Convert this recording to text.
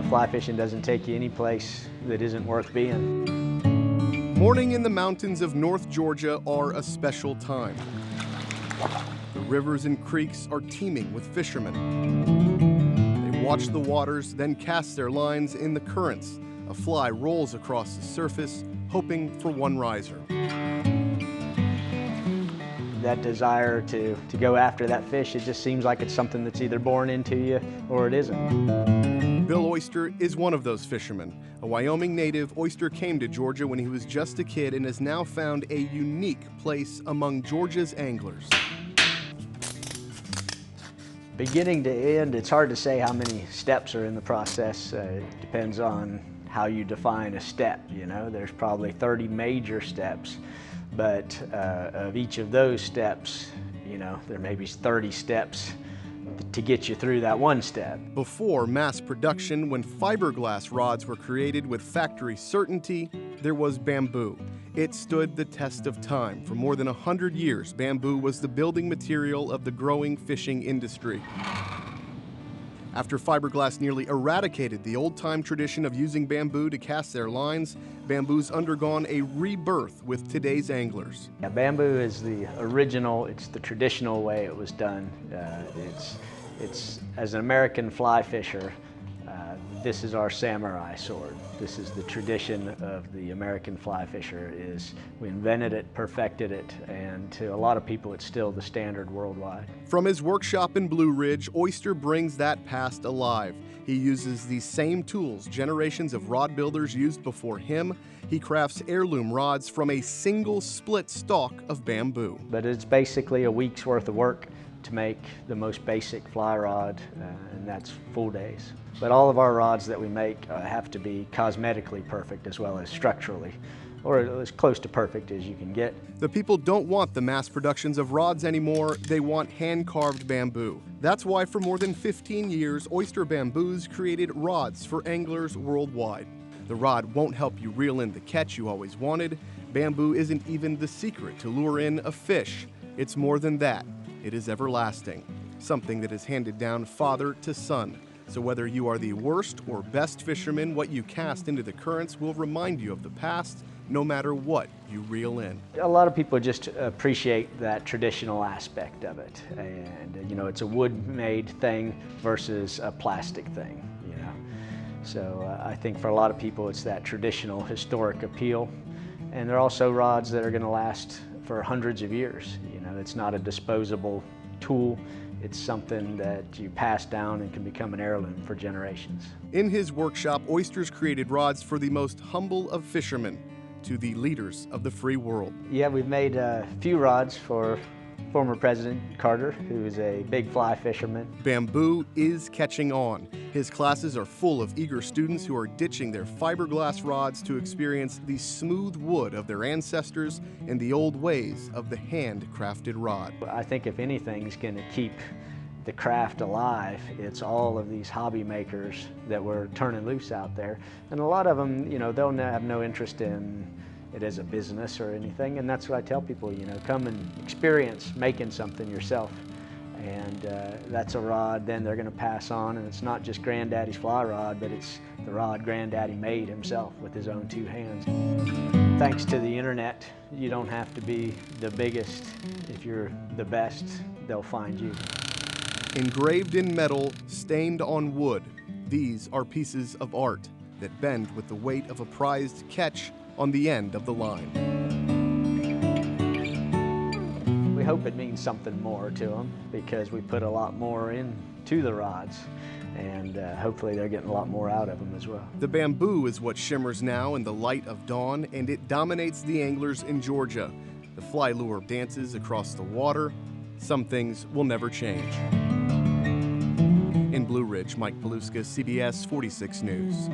fly fishing doesn't take you any place that isn't worth being. Morning in the mountains of North Georgia are a special time. The rivers and creeks are teeming with fishermen. They watch the waters, then cast their lines in the currents. A fly rolls across the surface, hoping for one riser. That desire to go after that fish, it just seems like it's something that's either born into you or it isn't. Bill Oyster is one of those fishermen. A Wyoming native, Oyster came to Georgia when he was just a kid and has now found a unique place among Georgia's anglers. Beginning to end, it's hard to say how many steps are in the process. It depends on how you define a step, you know. There's probably 30 major steps, but of each of those steps, you know, there may be 30 steps to get you through that one step. Before mass production, when fiberglass rods were created with factory certainty, there was bamboo. It stood the test of time. For more than 100 years, bamboo was the building material of the growing fishing industry. After fiberglass nearly eradicated the old-time tradition of using bamboo to cast their lines, bamboo's undergone a rebirth with today's anglers. Yeah, bamboo is the original, it's the traditional way it was done. It's as an American fly fisher, this is our samurai sword. This is the tradition of the American fly fisher. Is we invented it, perfected it, and to a lot of people it's still the standard worldwide. From his workshop in Blue Ridge, Oyster brings that past alive. He uses these same tools generations of rod builders used before him. He crafts heirloom rods from a single split stalk of bamboo. But it's basically a week's worth of work to make the most basic fly rod, and that's full days. But all of our rods that we make have to be cosmetically perfect as well as structurally, or as close to perfect as you can get. The people don't want the mass productions of rods anymore, they want hand-carved bamboo. That's why for more than 15 years, Oyster Bamboos created rods for anglers worldwide. The rod won't help you reel in the catch you always wanted. Bamboo isn't even the secret to lure in a fish. It's more than that. It is everlasting, something that is handed down father to son. So whether you are the worst or best fisherman, what you cast into the currents will remind you of the past, no matter what you reel in. A lot of people just appreciate that traditional aspect of it. And you know, it's a wood-made thing versus a plastic thing, you know. So I think for a lot of people it's that traditional historic appeal. And they're also rods that are going to last for hundreds of years. You know, it's not a disposable tool. It's something that you pass down and can become an heirloom for generations. In his workshop, Oyster's created rods for the most humble of fishermen to the leaders of the free world. Yeah, we've made a few rods for former President Carter, who is a big fly fisherman. Bamboo is catching on. His classes are full of eager students who are ditching their fiberglass rods to experience the smooth wood of their ancestors and the old ways of the handcrafted rod. I think if anything's going to keep the craft alive, it's all of these hobby makers that we're turning loose out there. And a lot of them, you know, they'll have no interest in it as a business or anything, and that's what I tell people, you know, come and experience making something yourself. And that's a rod then they're going to pass on, and it's not just Granddaddy's fly rod, but it's the rod Granddaddy made himself with his own two hands. Thanks to the internet, you don't have to be the biggest. If you're the best, they'll find you. Engraved in metal, stained on wood, these are pieces of art that bend with the weight of a prized catch on the end of the line. We hope it means something more to them because we put a lot more into the rods, and hopefully they're getting a lot more out of them as well. The bamboo is what shimmers now in the light of dawn, and it dominates the anglers in Georgia. The fly lure dances across the water. Some things will never change. In Blue Ridge, Mike Paluska, CBS 46 News.